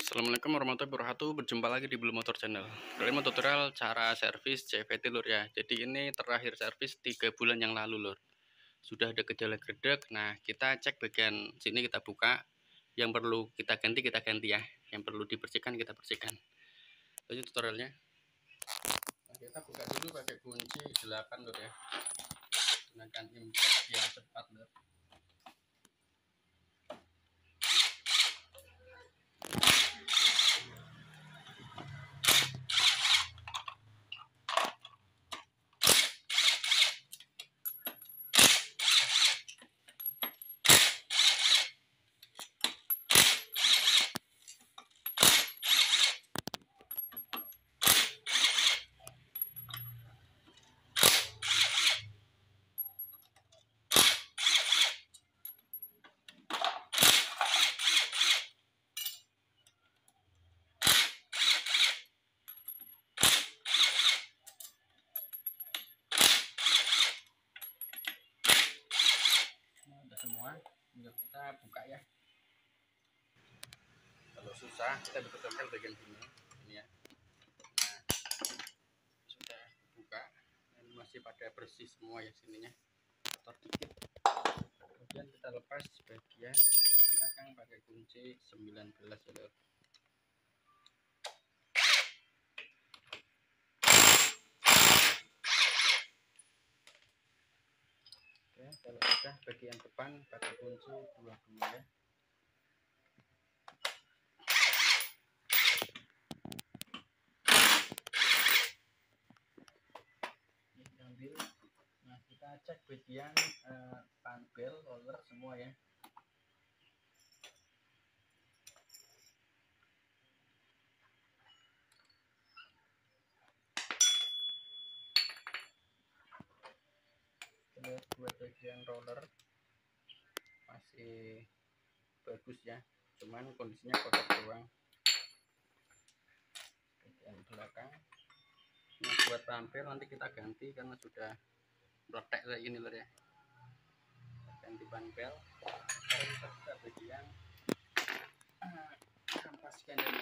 Assalamualaikum warahmatullahi wabarakatuh. Berjumpa lagi di Blue Motor Channel. Kali ini mau tutorial cara servis CVT lur ya. Jadi ini terakhir servis 3 bulan yang lalu lur. Sudah ada gejala gredeg. Nah kita cek bagian sini, kita buka. Yang perlu kita ganti ya. Yang perlu dibersihkan kita bersihkan. Ini tutorialnya. Nah, kita buka dulu pakai kunci 8 lur ya. Gunakan impact biar cepat lur. Semua tinggal kita buka ya. Kalau susah kita bisa tempel bagian ini ya. Nah, sudah buka dan masih pada bersih semua ya sininya, kotor dikit. Kemudian kita lepas bagian belakang pakai kunci 19 ya. Oke, kalau sudah bagian depan pakai kunci 22 ya. Ambil. Nah kita cek bagian panel roller semua ya. Lihat buat bagian roller masih bagus ya, cuman kondisinya kotor doang. Bagian belakang. Nah, buat tampil nanti kita ganti karena sudah meletek kayak gini lor ya. Ganti panel. Sekarang kita buka bagian kampas kandang.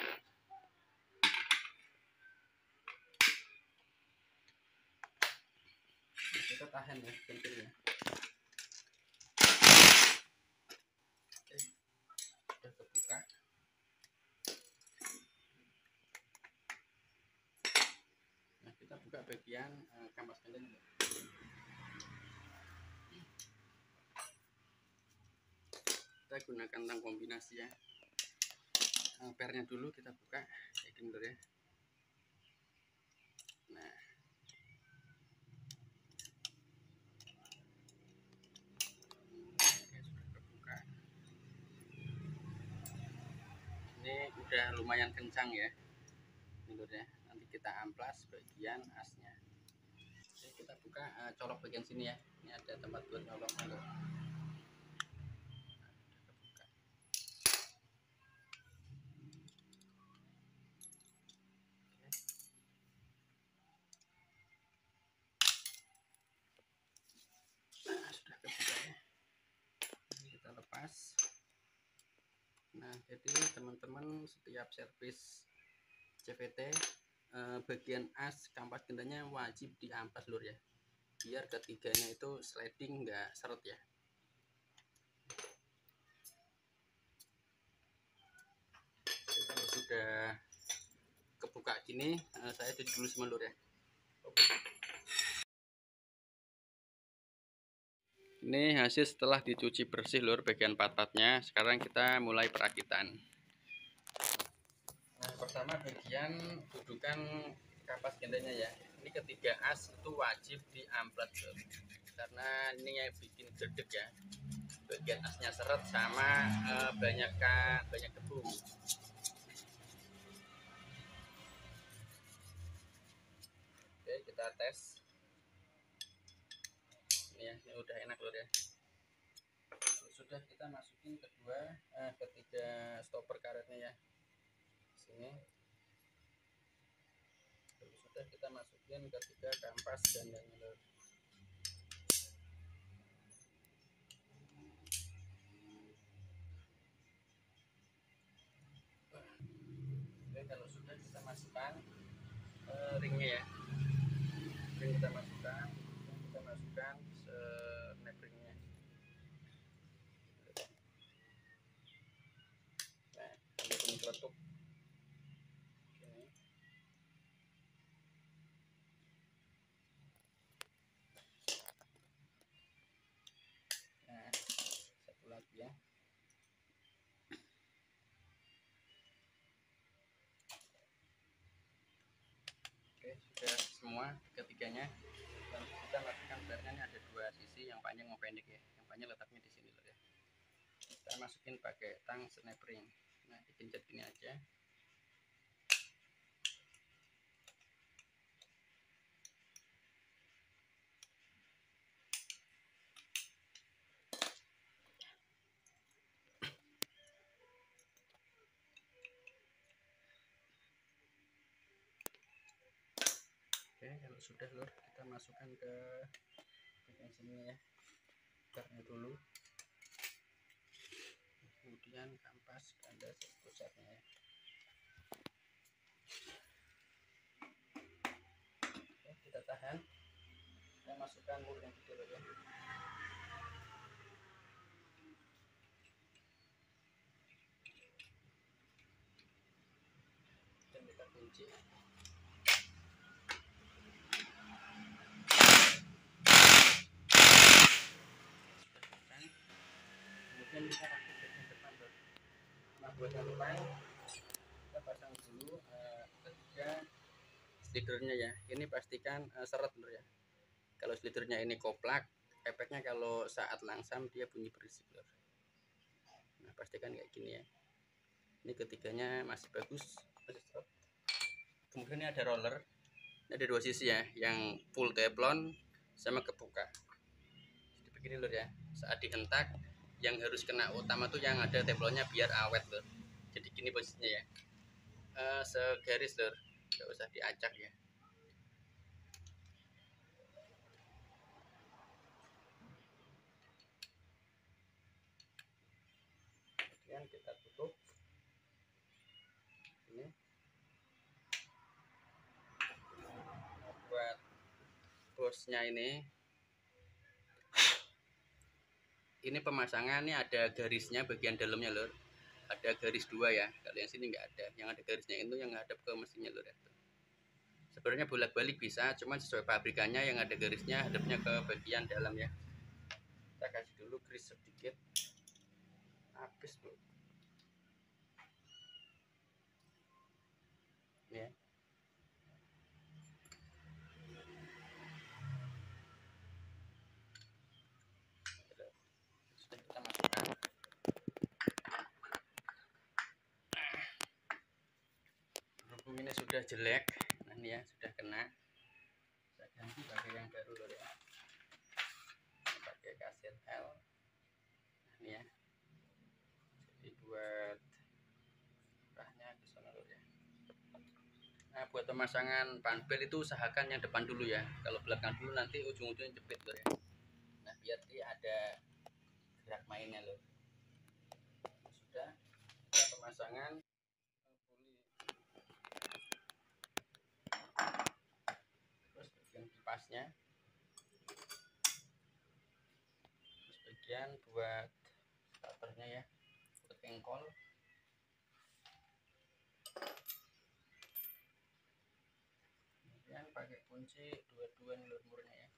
Kita tahan ya pintunya. Oke, sudah terbuka. Nah kita buka bagian kampas kandang. Kita gunakan tang kombinasi ya. Pernya dulu kita buka kayak gini ya. Nah ini udah lumayan kencang ya ya. Nanti kita amplas bagian asnya. Oke, kita buka colok bagian sini ya. Ini ada tempat buat colok. Nah sudah kebuka ya. Ini kita lepas. Nah jadi teman-teman setiap servis CVT bagian as kampas gendanya wajib diampas lur ya, biar ketiganya itu sliding nggak seret ya. Kalau sudah kebuka gini saya cuci dulu semua lur ya. Ini hasil setelah dicuci bersih lur bagian pat-patnya. Sekarang kita mulai perakitan. Nah pertama bagian dudukan kampas gendanya ya. Ini ketiga as itu wajib diamplas lur, karena ini yang bikin gredeg ya. Bagian asnya seret sama banyak debu. Oke kita tes. Ini ya, ini udah enak lur ya. Sudah kita masukin ketiga stopper karetnya ya sini. Lalu sudah kita masukin ketiga kampas gandanya lur. ringnya ya. Ring kita masukkan snap ringnya. Nah, ini bunyi keletuk. Nah, satu lagi ya. Oke, sudah semua tiga-tiganya. Dan kita masukkan sebenarnya ini ada dua sisi, yang panjang mau pendek ya. Yang panjang letaknya di sini loh ya. Kita masukin pakai tang snap ring. Nah, dipencet gini aja. Oke, kalau sudah lur, kita masukkan ke bagian sini ya. Baknya dulu. Kemudian kampas kandas pusatnya ya. Oke, kita tahan. Kita masukkan mur yang kecil ya. Dan kita kunci. Kemudian kita aktifkan yang depan lur. Nah, buat yang depan kita pasang dulu ketiga slidernya ya. Ini pastikan seret lur ya. Kalau slidernya ini koplak, efeknya kalau saat langsam dia bunyi berisik lur. Nah, pastikan kayak gini ya. Ini ketiganya masih bagus, masih seret. Kemudian ini ada roller. Ini ada dua sisi ya, yang full teflon sama kebuka. Jadi begini lur ya. Saat dihentak, yang harus kena utama tuh yang ada teflonnya biar awet lur. Jadi gini posisinya ya. Segaris lur, nggak usah diacak ya. Kemudian kita tutup ini. Buat bosnya ini pemasangan ini ada garisnya bagian dalamnya lur. Ada garis dua ya, kalau yang sini nggak ada. Yang ada garisnya itu yang ngadep ke mesinnya lur. Sebenarnya bolak-balik bisa, cuman sesuai pabrikannya yang ada garisnya hadapnya ke bagian dalam ya. Kita kasih dulu grease sedikit. Habis bro. Ya. Sudah kita masukkan. Berhubung ini sudah jelek, nah ini ya sudah kena. Saya ganti pakai yang baru lho ya. Pakai kaset L. Nah, ini ya. Jadi buat arahnya ke sana lho ya. Nah, buat pemasangan panbel itu usahakan yang depan dulu ya. Kalau belakang dulu nanti ujung-ujungnya jepit lho ya. Nah, biar dia ada gerak mainnya lho. Sudah kita pemasangan terus bagian kipasnya, terus bagian buat starternya ya, buat engkol. Kemudian pakai kunci dua-dua lur-murnya ya.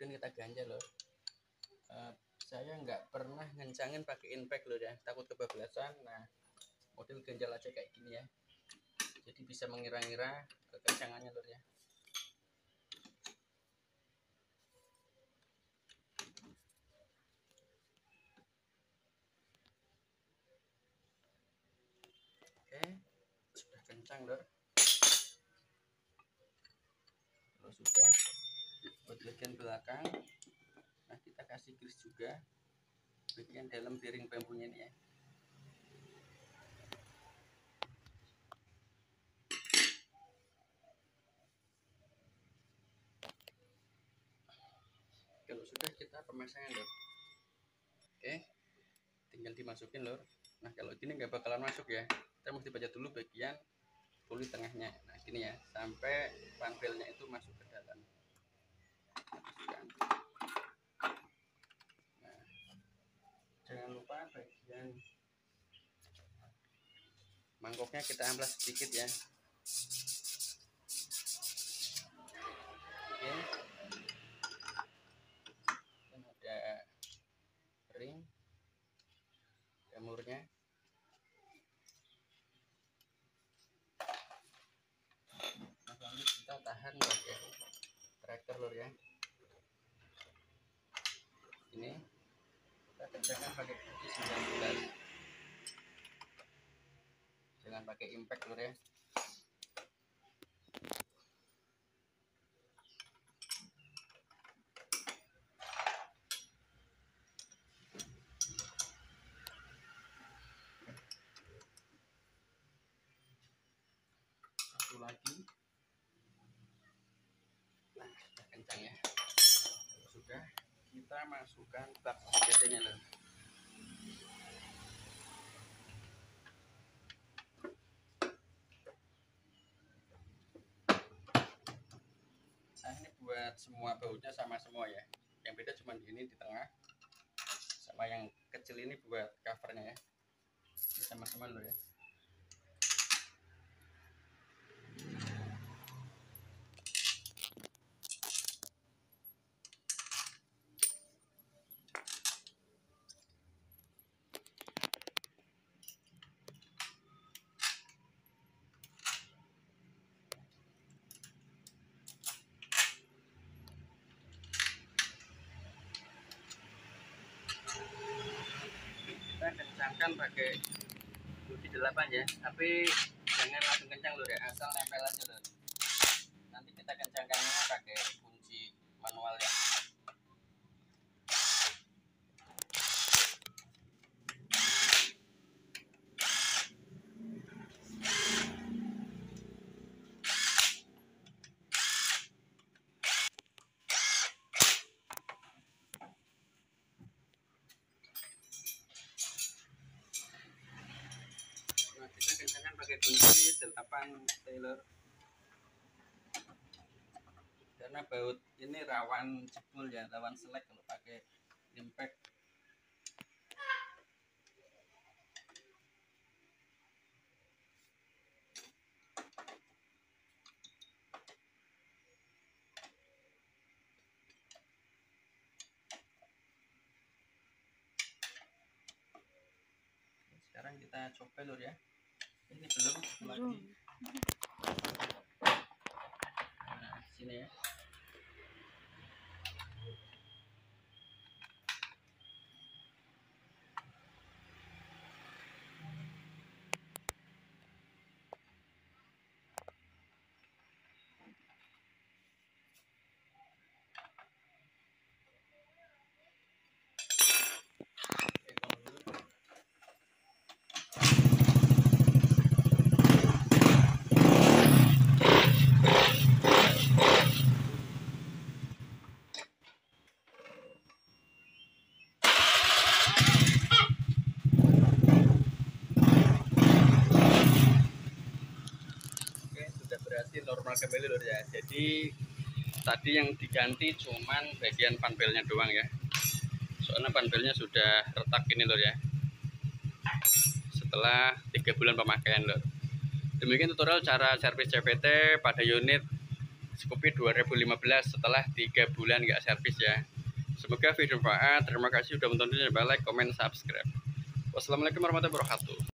Dan kita ganjal loh. Saya nggak pernah ngencangin pakai impact loh ya, takut kebablasan. Nah, model ganjal aja kayak gini ya, jadi bisa mengira-ngira kekencangannya lur ya. Oke, sudah kencang lur. Kalau sudah, buat bagian belakang, nah kita kasih grease juga bagian dalam bearing bambunya ini ya. Kalau sudah, kita pemasangan lor. Oke, tinggal dimasukin lor. Nah kalau ini nggak bakalan masuk ya, kita mesti baca dulu bagian puli tengahnya. Nah gini ya, sampai panpelnya itu masuk ke dalam. Masukkan. Nah, jangan lupa bagian mangkoknya kita amplas sedikit ya. Oke, dan ada ring jamurnya. Nah, lanjut kita tahan pakai tracker lor ya. Ini kita kencangkan pakai kunci 19, jangan pakai impact lor ya. Satu lagi. Nah, sudah kencang ya. Sudah, kita masukkan bak CVT-nya lor. Nah ini buat semua bautnya sama semua ya, yang beda cuma ini di tengah sama yang kecil ini buat covernya ya. Sama-sama lor ya. Kita kencangkan pakai kunci 8 ya, tapi jangan langsung kencang lor ya, asal nempel aja lor. Nanti kita kencangkannya pakai kunci manual ya. Nah, kita kencangkan pakai kunci 8 Taylor, karena baut ini rawan jebol ya, rawan selek kalau pakai impact. Sekarang kita coba lor ya. Ini belum lagi. Nah, sini ya. Berhasil normal kembali lor ya. Jadi tadi yang diganti cuman bagian panpelnya doang ya, soalnya panpelnya sudah retak ini lor ya, setelah 3 bulan pemakaian lor. Demikian tutorial cara servis CVT pada unit Scoopy 2015 setelah 3 bulan nggak servis ya. Semoga video bermanfaat. Terima kasih sudah menonton. Jangan lupa like, comment, subscribe. Wassalamualaikum warahmatullahi wabarakatuh.